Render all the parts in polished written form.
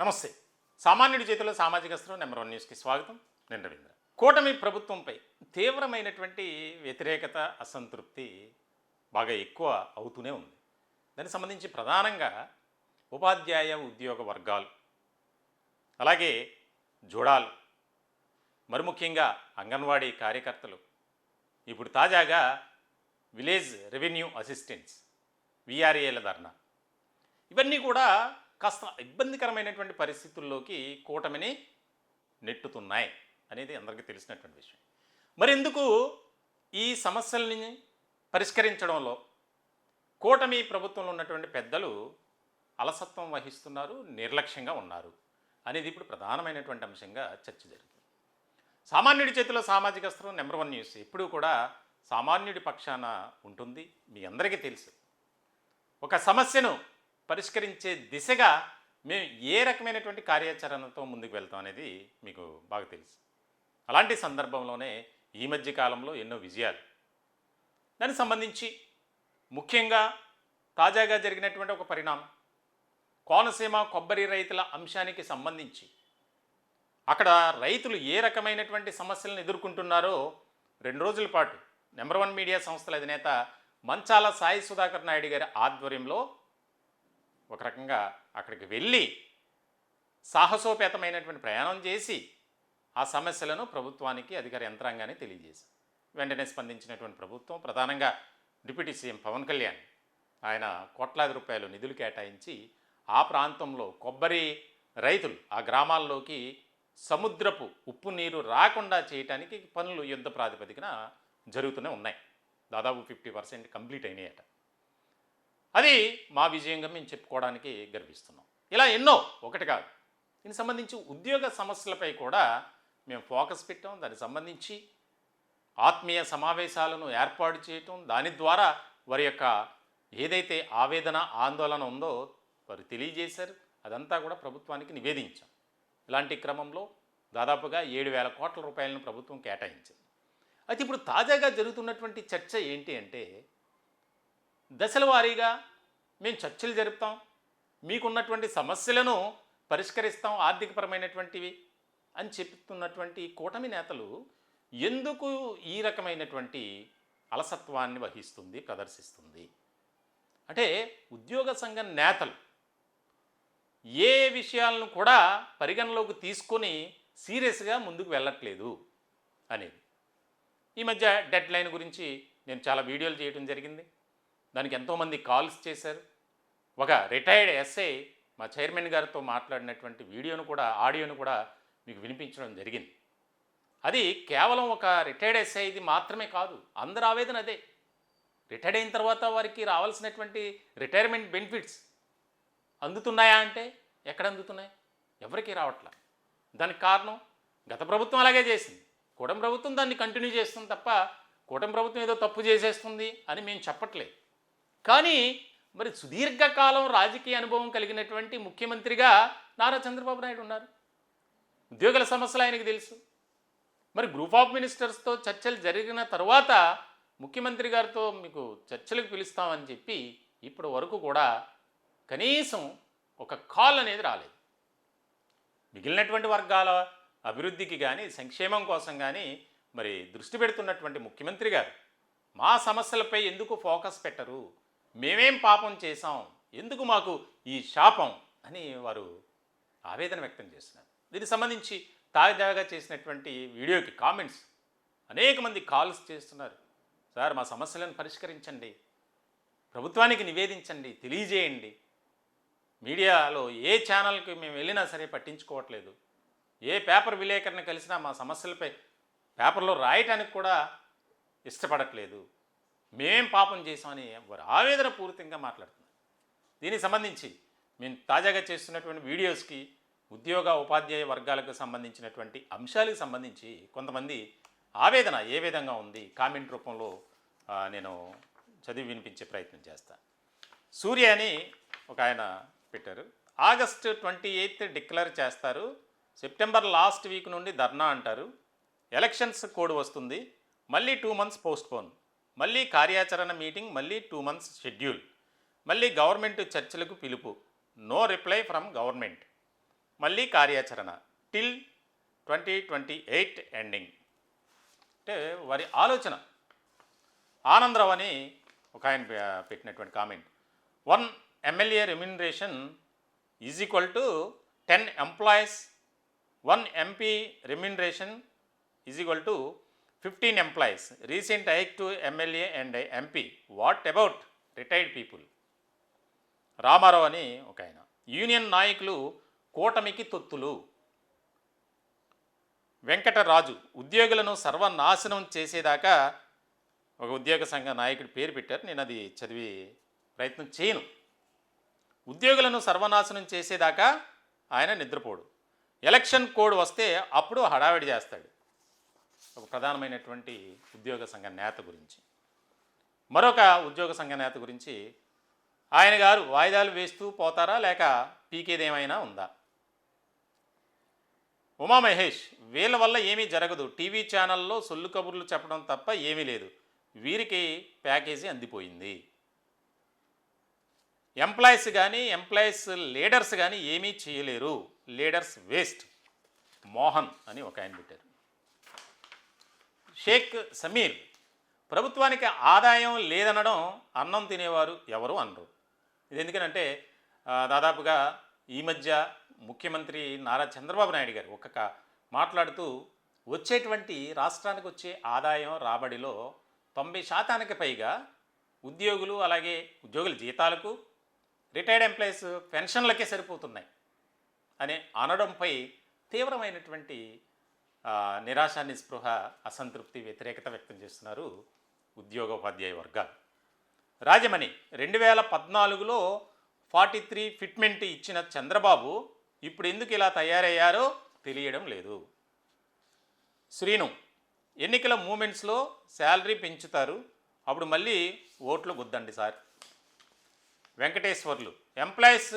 నమస్తే. సామాన్యుడి చేతిలో సామాజిక అస్త్రం నెంబర్ 1 న్యూస్కి స్వాగతం. నేను రవీంద్ర. కూటమి ప్రభుత్వంపై తీవ్రమైనటువంటి వ్యతిరేకత, అసంతృప్తి బాగా ఎక్కువ అవుతూనే ఉంది. దానికి సంబంధించి ప్రధానంగా ఉపాధ్యాయ ఉద్యోగ వర్గాలు, అలాగే జూడాలు, మరి ముఖ్యంగా అంగన్వాడీ కార్యకర్తలు, ఇప్పుడు తాజాగా విలేజ్ రెవెన్యూ అసిస్టెంట్స్ విఆర్ఏల ధర్నా, ఇవన్నీ కూడా కాస్త ఇబ్బందికరమైనటువంటి పరిస్థితుల్లోకి కూటమిని నెట్టుతున్నాయి అనేది అందరికీ తెలిసినటువంటి విషయం. మరెందుకు ఈ సమస్యల్ని పరిష్కరించడంలో కూటమి ప్రభుత్వంలో ఉన్నటువంటి పెద్దలు అలసత్వం వహిస్తున్నారు, నిర్లక్ష్యంగా ఉన్నారు అనేది ఇప్పుడు ప్రధానమైనటువంటి అంశంగా చర్చ జరుగుతుంది. సామాన్యుడి చేతిలో సామాజిక అస్త్రం నెంబర్ 1 న్యూస్ ఎప్పుడూ కూడా సామాన్యుడి పక్షాన ఉంటుంది. మీ అందరికీ తెలుసు, ఒక సమస్యను పరిష్కరించే దిశగా మేము ఏ రకమైనటువంటి కార్యాచరణతో ముందుకు వెళ్తాం అనేది మీకు బాగా తెలుసు. అలాంటి సందర్భంలోనే ఈ మధ్య కాలంలో ఎన్నో విజయాలు, దానికి సంబంధించి ముఖ్యంగా తాజాగా జరిగినటువంటి ఒక పరిణామం, కోనసీమ కొబ్బరి రైతుల అంశానికి సంబంధించి అక్కడ రైతులు ఏ రకమైనటువంటి సమస్యలను ఎదుర్కొంటున్నారో 2 రోజుల పాటు నెంబర్ 1 మీడియా సంస్థల అధినేత మంచాల సాయి సుధాకర్ నాయుడు గారి ఆధ్వర్యంలో ఒక రకంగా అక్కడికి వెళ్ళి సాహసోపేతమైనటువంటి ప్రయాణం చేసి ఆ సమస్యలను ప్రభుత్వానికి, అధికార యంత్రాంగాన్ని తెలియజేశారు. వెంటనే స్పందించినటువంటి ప్రభుత్వం, ప్రధానంగా డిప్యూటీ సీఎం పవన్ కళ్యాణ్, ఆయన కోట్లాది రూపాయలు నిధులు కేటాయించి ఆ ప్రాంతంలో కొబ్బరి రైతులు ఆ గ్రామాల్లోకి సముద్రపు ఉప్పు నీరు రాకుండా చేయటానికి పనులు యుద్ధ ప్రాతిపదికన జరుగుతూనే ఉన్నాయి. దాదాపు 50% కంప్లీట్ అయినాయట. అది మా విజయంగా మేము చెప్పుకోవడానికి గర్విస్తున్నాం. ఇలా ఎన్నో, ఒకటి కాదు. దీనికి సంబంధించి ఉద్యోగ సమస్యలపై కూడా మేము ఫోకస్ పెట్టాం. దానికి సంబంధించి ఆత్మీయ సమావేశాలను ఏర్పాటు చేయటం, దాని ద్వారా వారి యొక్క ఏదైతే ఆవేదన, ఆందోళన ఉందో వారు తెలియజేశారు. అదంతా కూడా ప్రభుత్వానికి నివేదించాం. ఇలాంటి క్రమంలో దాదాపుగా 7,000 కోట్ల రూపాయలను ప్రభుత్వం కేటాయించింది. అయితే ఇప్పుడు తాజాగా జరుగుతున్నటువంటి చర్చ ఏంటి అంటే, దశల వారీగా మేము చర్చలు జరుపుతాం, మీకున్నటువంటి సమస్యలను పరిష్కరిస్తాం, ఆర్థికపరమైనటువంటివి అని చెప్తున్నటువంటి కూటమి నేతలు ఎందుకు ఈ రకమైనటువంటి అలసత్వాన్ని వహిస్తుంది, ప్రదర్శిస్తుంది అంటే, ఉద్యోగ సంఘ నేతలు ఏ విషయాలను కూడా పరిగణలోకి తీసుకొని సీరియస్గా ముందుకు వెళ్ళట్లేదు అనేది. ఈ మధ్య డెడ్ లైన్ గురించి నేను చాలా వీడియోలు చేయడం జరిగింది. దానికి ఎంతోమంది కాల్స్ చేశారు. ఒక రిటైర్డ్ ఎస్ఐ మా చైర్మన్ గారితో మాట్లాడినటువంటి వీడియోను కూడా, ఆడియోను కూడా మీకు వినిపించడం జరిగింది. అది కేవలం ఒక రిటైర్డ్ ఎస్ఐది మాత్రమే కాదు, అందరి ఆవేదన అదే. రిటైర్డ్ అయిన తర్వాత వారికి రావాల్సినటువంటి రిటైర్మెంట్ బెనిఫిట్స్ అందుతున్నాయా అంటే ఎక్కడ అందుతున్నాయి? ఎవరికీ రావట్లా. దానికి కారణం గత ప్రభుత్వం అలాగే చేసింది, కూటమి ప్రభుత్వం దాన్ని కంటిన్యూ చేస్తుంది తప్ప కూటమి ప్రభుత్వం ఏదో తప్పు చేసేస్తుంది అని మేము చెప్పట్లేదు. కానీ మరి సుదీర్ఘకాలం రాజకీయ అనుభవం కలిగినటువంటి ముఖ్యమంత్రిగా నారా చంద్రబాబు నాయుడు ఉన్నారు. ఉద్యోగుల సమస్యలు ఆయనకు తెలుసు. మరి గ్రూప్ ఆఫ్ మినిస్టర్స్తో చర్చలు జరిగిన తర్వాత ముఖ్యమంత్రి గారితో మీకు చర్చలకు పిలుస్తామని చెప్పి ఇప్పటి వరకు కూడా కనీసం ఒక కాల్ అనేది రాలేదు. మిగిలినటువంటి వర్గాల అభివృద్ధికి కానీ, సంక్షేమం కోసం కానీ మరి దృష్టి పెడుతున్నటువంటి ముఖ్యమంత్రి గారు మా సమస్యలపై ఎందుకు ఫోకస్ పెట్టరు, మేమేం పాపం చేశాం, ఎందుకు మాకు ఈ శాపం అని వారు ఆవేదన వ్యక్తం చేస్తున్నారు. దీనికి సంబంధించి తాజాగా చేసినటువంటి వీడియోకి కామెంట్స్ అనేక మంది కాల్స్ చేస్తున్నారు. సార్, మా సమస్యలను పరిష్కరించండి, ప్రభుత్వానికి నివేదించండి, తెలియజేయండి. మీడియాలో ఏ ఛానల్కి మేము వెళ్ళినా సరే పట్టించుకోవట్లేదు, ఏ పేపర్ విలేకరణ కలిసినా మా సమస్యలపై పేపర్లో రాయటానికి కూడా ఇష్టపడట్లేదు, మేం పాపం చేసామని వారు ఆవేదన పూరితంగా మాట్లాడుతున్నారు. దీనికి సంబంధించి మేము తాజాగా చేస్తున్నటువంటి వీడియోస్కి ఉద్యోగ ఉపాధ్యాయ వర్గాలకు సంబంధించినటువంటి అంశాలకు సంబంధించి కొంతమంది ఆవేదన ఏ విధంగా ఉంది కామెంట్ రూపంలో నేను చదివి వినిపించే ప్రయత్నం చేస్తాను. సూర్య అని ఒక ఆయన పెట్టారు. ఆగస్టు 28 డిక్లేర్ చేస్తారు, సెప్టెంబర్ లాస్ట్ వీక్ నుండి ధర్నా అంటారు, ఎలక్షన్స్ కోడ్ వస్తుంది, మళ్ళీ 2 months పోస్ట్పోన్, మళ్ళీ కార్యాచరణ మీటింగ్, మళ్ళీ 2 months షెడ్యూల్, మళ్ళీ గవర్నమెంట్ చర్చలకు పిలుపు, నో రిప్లై ఫ్రమ్ గవర్నమెంట్, మళ్ళీ కార్యాచరణ టిల్ 2028 ఎండింగ్. అంటే వారి ఆలోచన. ఆనందరావు అని ఒక ఆయన పెట్టినటువంటి comment, 1 MLA remuneration is equal to 10 employees, 1 MP remuneration is equal to 15 employees. Recent hike to MLA and MP, what about retired people. Ramarao అని ఒక ఆయన, యూనియన్ నాయకులు కూటమికి తొత్తులు. వెంకటరాజు, ఉద్యోగులను సర్వనాశనం చేసేదాకా, ఒక ఉద్యోగ సంఘ నాయకుడి పేరు పెట్టారు, నేను అది చదివి ప్రయత్నం చేయను. ఉద్యోగులను సర్వనాశనం చేసేదాకా ఆయన నిద్రపోడు. ఎలక్షన్ కోడ్ వస్తే అప్పుడు హడావిడి చేస్తాడు. ఒక ప్రధానమైనటువంటి ఉద్యోగ సంఘ నేత గురించి. మరొక ఉద్యోగ సంఘ నేత గురించి, ఆయన గారు వాయిదాలు వేస్తూ పోతారా లేక పీకేదేమైనా ఉందా. ఉమామహేష్, వీళ్ళ వల్ల ఏమీ జరగదు, టీవీ ఛానల్లో సొల్లు కబుర్లు చెప్పడం తప్ప ఏమీ లేదు, వీరికి ప్యాకేజీ అందిపోయింది. ఎంప్లాయీస్ కానీ ఎంప్లాయీస్ లీడర్స్ కానీ ఏమీ చేయలేరు, లీడర్స్ వేస్ట్. మోహన్ అని ఒక ఆయన పెట్టారు. షేక్ సమీర్, ప్రభుత్వానికి ఆదాయం లేదనడం అన్నం తినేవారు ఎవరు అనరు. ఇది ఎందుకనంటే దాదాపుగా ఈ మధ్య ముఖ్యమంత్రి నారా చంద్రబాబు నాయుడు గారు మాట్లాడుతూ వచ్చేటువంటి రాష్ట్రానికి వచ్చే ఆదాయం రాబడిలో 90% పైగా ఉద్యోగులు, అలాగే ఉద్యోగుల జీతాలకు, రిటైర్డ్ ఎంప్లాయీస్ పెన్షన్లకే సరిపోతున్నాయి అనే అనడంపై తీవ్రమైనటువంటి నిరాశ, నిస్పృహ, అసంతృప్తి, వ్యతిరేకత వ్యక్తం చేస్తున్నారు ఉద్యోగోపాధ్యాయ వర్గాలు. రాజమణి, 2014లో 43 ఫిట్మెంట్ ఇచ్చిన చంద్రబాబు ఇప్పుడు ఎందుకు ఇలా తయారయ్యారో తెలియడం లేదు. శ్రీను, ఎన్నికల మూమెంట్స్లో శాలరీ పెంచుతారు, అప్పుడు మళ్ళీ ఓట్లు గుద్దండి సార్. వెంకటేశ్వర్లు, ఎంప్లాయీస్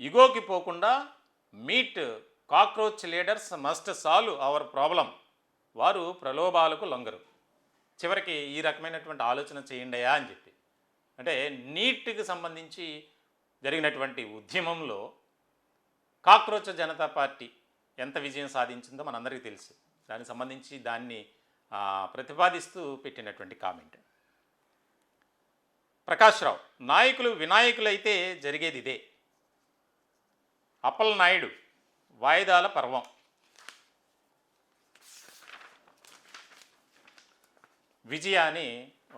ఇగోకి పోకుండా meet cockroach leaders must solve our problem, వారు ప్రలోభాలకు లొంగరు. చివరికి ఈ రకమైనటువంటి ఆలోచన చేయండియా అని చెప్పి. అంటే నీట్కి సంబంధించి జరిగినటువంటి ఉద్యమంలో కాక్రోచ్ జనతా పార్టీ ఎంత విజయం సాధించిందో మనందరికీ తెలుసు. దానికి సంబంధించి దాన్ని ప్రతిపాదిస్తూ పెట్టినటువంటి కామెంట్. ప్రకాష్ రావు, నాయకులు వినాయకులైతే జరిగేది ఇదే. అప్పల్ నాయుడు, వాయిదాల పర్వం. విజయ అని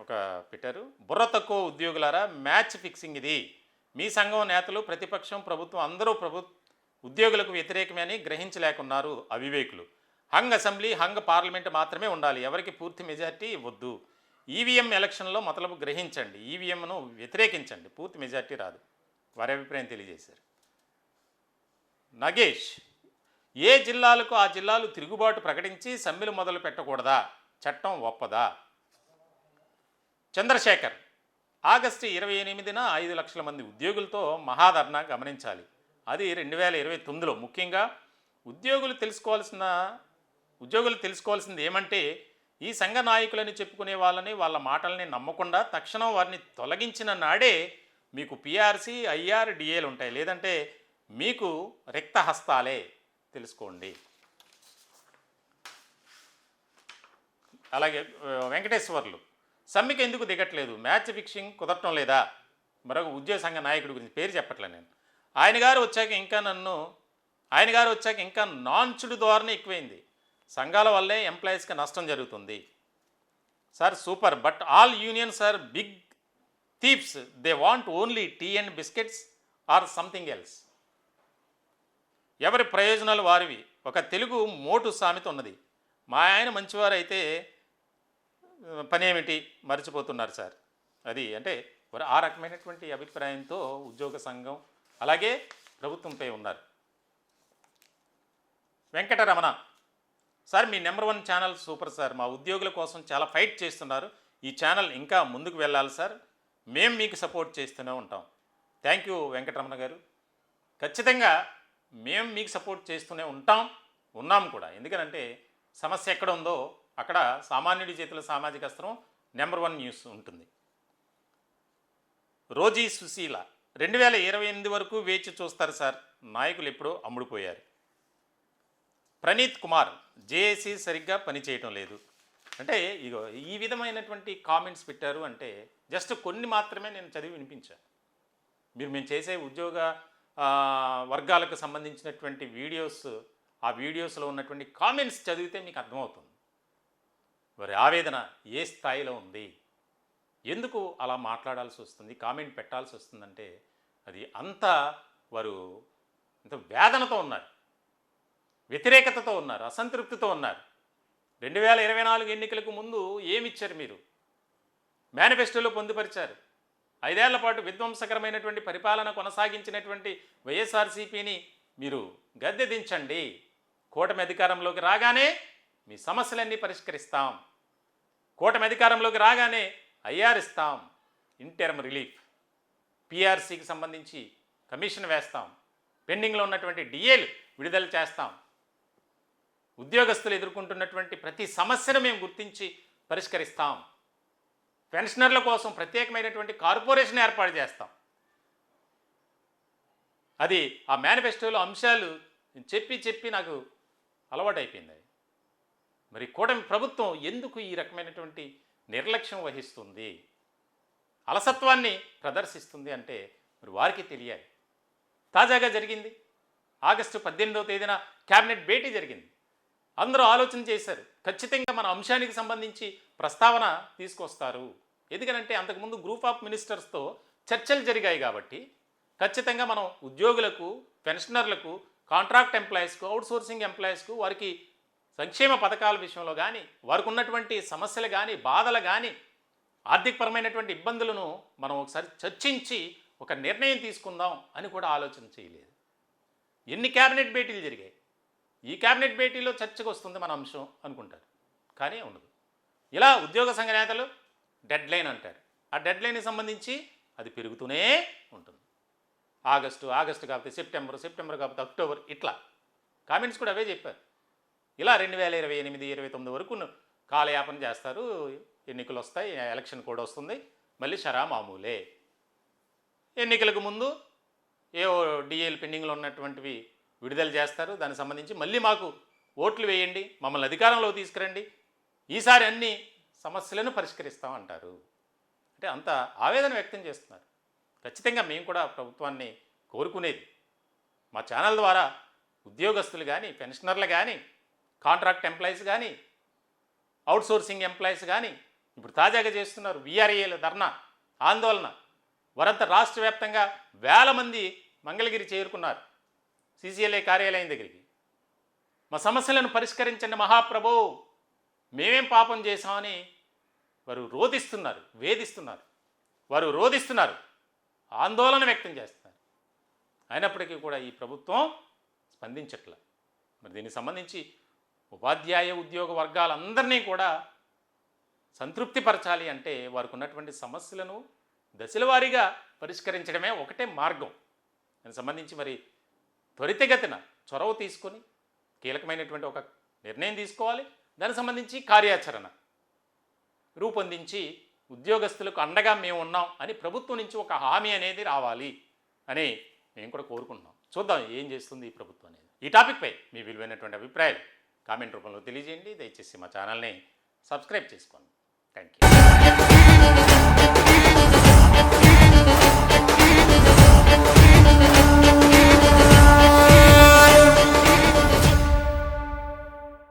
ఒక పెట్టారు, బుర్ర తక్కువ ఉద్యోగులారా, మ్యాచ్ ఫిక్సింగ్ ఇది. మీ సంఘం నేతలు, ప్రతిపక్షం, ప్రభుత్వం అందరూ ఉద్యోగులకు వ్యతిరేకమే అని గ్రహించలేకున్నారు అవివేకులు. హంగ్ అసెంబ్లీ, హంగ్ పార్లమెంట్ మాత్రమే ఉండాలి, ఎవరికి పూర్తి మెజార్టీ ఇవ్వద్దు. ఈవీఎం ఎలక్షన్లో మతలబు గ్రహించండి, ఈవీఎంను వ్యతిరేకించండి, పూర్తి మెజార్టీ రాదు. వారి అభిప్రాయం తెలియజేశారు. నగేష్, ఏ జిల్లాలకు ఆ జిల్లాలు తిరుగుబాటు ప్రకటించి సమ్మెలు మొదలు పెట్టకూడదా, చట్టం ఒప్పదా. చంద్రశేఖర్, ఆగస్టు 28న 5 లక్షల మంది ఉద్యోగులతో మహాధర్నా గమనించాలి, అది 2029లో. ముఖ్యంగా ఉద్యోగులు తెలుసుకోవాల్సింది ఏమంటే, ఈ సంఘ నాయకులని చెప్పుకునే వాళ్ళని, వాళ్ళ మాటల్ని నమ్మకుండా తక్షణం వారిని తొలగించిన నాడే మీకు పిఆర్సీ, ఐఆర్, డిఏలు ఉంటాయి, లేదంటే మీకు రిక్త హస్తాలే, తెలుసుకోండి. అలాగే వెంకటేశ్వర్లు, సమ్మెకి ఎందుకు దిగట్లేదు, మ్యాచ్ ఫిక్సింగ్ కుదరటం లేదా. మరొక ఉద్యోగ సంఘ నాయకుడి గురించి పేరు చెప్పట్లే నేను. ఆయన గారు వచ్చాక ఇంకా నాన్చుడు ధోరణి ఎక్కువైంది, సంఘాల వల్లే ఎంప్లాయీస్కి నష్టం జరుగుతుంది. Sir super, but all unions are big thieves, they want only tea and biscuits or something else. ఎవరి ప్రయోజనాలు వారివి. ఒక తెలుగు మోటు సామెత ఉన్నది, మా ఆయన మంచివారైతే పనేమిటి మర్చిపోతున్నారు సార్. అది అంటే ఆ రకమైనటువంటి అభిప్రాయంతో ఉద్యోగ సంఘం అలాగే ప్రభుత్వంపై ఉన్నారు. వెంకటరమణ, సార్ మీ నెంబర్ 1 ఛానల్ సూపర్ సార్, మా ఉద్యోగుల కోసం చాలా ఫైట్ చేస్తున్నారు, ఈ ఛానల్ ఇంకా ముందుకు వెళ్ళాలి సార్, మేము మీకు సపోర్ట్ చేస్తూనే ఉంటాం. థ్యాంక్ యూ వెంకటరమణ గారు. ఖచ్చితంగా మేము మీకు సపోర్ట్ చేస్తూనే ఉన్నాం కూడా. ఎందుకనంటే సమస్య ఎక్కడ ఉందో అక్కడ సామాన్యుడి చేతుల సామాజిక అస్త్రం నెంబర్ 1 న్యూస్ ఉంటుంది. రోజీ సుశీల, 2028 వరకు వేచి చూస్తారు సార్, నాయకులు ఎప్పుడో అమ్ముడుపోయారు. ప్రణీత్ కుమార్, జేఏసీ సరిగ్గా పనిచేయటం లేదు అంటే ఇగో ఈ విధమైనటువంటి కామెంట్స్ పెట్టారు. అంటే జస్ట్ కొన్ని మాత్రమే నేను చదివి వినిపించాను. మేము చేసే ఉద్యోగ వర్గాలకు సంబంధించినటువంటి వీడియోస్, ఆ వీడియోస్లో ఉన్నటువంటి కామెంట్స్ చదివితే మీకు అర్థమవుతుంది వారి ఆవేదన ఏ స్థాయిలో ఉంది, ఎందుకు అలా మాట్లాడాల్సి వస్తుంది, కామెంట్ పెట్టాల్సి వస్తుందంటే అది అంతా వారు అంత వేదనతో ఉన్నారు, వ్యతిరేకతతో ఉన్నారు, అసంతృప్తితో ఉన్నారు. 2024 ఎన్నికలకు ముందు ఏమిచ్చారు మీరు? మేనిఫెస్టోలో పొందుపరిచారు. 5 ఏళ్ల పాటు విధ్వంసకరమైనటువంటి పరిపాలన కొనసాగించినటువంటి వైఎస్ఆర్సీపీని మీరు గద్దె దించండి, కూటమి అధికారంలోకి రాగానే మీ సమస్యలన్నీ పరిష్కరిస్తాం, కూటమి అధికారంలోకి రాగానే ఐఆర్ ఇస్తాం, ఇంటర్మ్ రిలీఫ్, పిఆర్సీకి సంబంధించి కమిషన్ వేస్తాం, పెండింగ్లో ఉన్నటువంటి డిఏలు విడుదల చేస్తాం, ఉద్యోగస్తులు ఎదుర్కొంటున్నటువంటి ప్రతి సమస్యను మేము గుర్తించి పరిష్కరిస్తాం, పెన్షనర్ల కోసం ప్రత్యేకమైనటువంటి కార్పొరేషన్ ఏర్పాటు చేస్తాం. అది ఆ మేనిఫెస్టోలో అంశాలు చెప్పి నాకు అలవాటైపోయింది. మరి కూటమి ప్రభుత్వం ఎందుకు ఈ రకమైనటువంటి నిర్లక్ష్యం వహిస్తుంది, అలసత్వాన్ని ప్రదర్శిస్తుంది అంటే మరి వారికి తెలియాలి. తాజాగా జరిగింది ఆగస్టు 18వ తేదీన క్యాబినెట్ భేటీ జరిగింది. అందరూ ఆలోచన చేశారు, ఖచ్చితంగా మన అంశానికి సంబంధించి ప్రస్తావన తీసుకొస్తారు. ఎందుకనంటే అంతకుముందు గ్రూప్ ఆఫ్ మినిస్టర్స్తో చర్చలు జరిగాయి కాబట్టి ఖచ్చితంగా మనం ఉద్యోగులకు, పెన్షనర్లకు, కాంట్రాక్ట్ ఎంప్లాయీస్కు, అవుట్సోర్సింగ్ ఎంప్లాయీస్కు వారికి సంక్షేమ పథకాల విషయంలో కానీ, వారికి ఉన్నటువంటి సమస్యలు కానీ, బాధలు కానీ, ఆర్థికపరమైనటువంటి ఇబ్బందులను మనం ఒకసారి చర్చించి ఒక నిర్ణయం తీసుకుందాం అని కూడా ఆలోచన చేయలేదు. ఎన్ని క్యాబినెట్ భేటీలు జరిగాయి, ఈ క్యాబినెట్ భేటీలో చర్చకు వస్తుంది మన అంశం అనుకుంటారు, కానీ ఉండదు. ఇలా ఉద్యోగ సంఘ నేతలు డెడ్ లైన్ అంటారు. ఆ డెడ్ లైన్కి సంబంధించి అది పెరుగుతూనే ఉంటుంది. ఆగస్టు కాకపోతే సెప్టెంబర్ కాకపోతే అక్టోబర్, ఇట్లా కామెంట్స్ కూడా అవే చెప్పారు. ఇలా 2028, 29 వరకు కాలయాపన చేస్తారు, ఎన్నికలు వస్తాయి, ఎలక్షన్ కూడా వస్తుంది, మళ్ళీ షరా మామూలే. ఎన్నికలకు ముందు ఏవో డిఏలు పెండింగ్లో ఉన్నటువంటివి విడుదల చేస్తారు, దానికి సంబంధించి మళ్ళీ మాకు ఓట్లు వేయండి, మమ్మల్ని అధికారంలోకి తీసుకురండి, ఈసారి అన్ని సమస్యలను పరిష్కరిస్తామంటారు. అంటే అంత ఆవేదన వ్యక్తం చేస్తున్నారు. ఖచ్చితంగా మేము కూడా ప్రభుత్వాన్ని కోరుకునేది, మా ఛానల్ ద్వారా ఉద్యోగస్తులు కానీ, పెన్షనర్లు కానీ, కాంట్రాక్ట్ ఎంప్లాయీస్ కానీ, అవుట్సోర్సింగ్ ఎంప్లాయీస్ కానీ, ఇప్పుడు తాజాగా చేస్తున్నారు వీఆర్ఏల ధర్నా ఆందోళన, వారంతా రాష్ట్ర వ్యాప్తంగా వేల మంది మంగళగిరి చేరుకున్నారు సీసీఎల్ఏ కార్యాలయం దగ్గరికి. మా సమస్యలను పరిష్కరించండి మహాప్రభు, మేమేం పాపం చేశామని వారు రోధిస్తున్నారు, వేధిస్తున్నారు, వారు రోధిస్తున్నారు, ఆందోళన వ్యక్తం చేస్తున్నారు. అయినప్పటికీ కూడా ఈ ప్రభుత్వం స్పందించట్ల. మరి దీనికి సంబంధించి ఉపాధ్యాయ ఉద్యోగ వర్గాలందరినీ కూడా సంతృప్తిపరచాలి అంటే వారికి ఉన్నటువంటి సమస్యలను దశల వారీగా పరిష్కరించడమే ఒకటే మార్గం. దానికి సంబంధించి మరి త్వరితగతిన చొరవ తీసుకొని కీలకమైనటువంటి ఒక నిర్ణయం తీసుకోవాలి. దానికి సంబంధించి కార్యాచరణ రూపొందించి ఉద్యోగస్తులకు అండగా మేము ఉన్నాం అని ప్రభుత్వం నుంచి ఒక హామీ అనేది రావాలి అని మేము కూడా కోరుకుంటున్నాం. చూద్దాం ఏం చేస్తుంది ఈ ప్రభుత్వం అనేది. ఈ టాపిక్పై మీ విలువైనటువంటి అభిప్రాయాలు కామెంట్ రూపంలో తెలియజేయండి. దయచేసి మా ఛానల్ని సబ్స్క్రైబ్ చేసుకోండి. Thank you.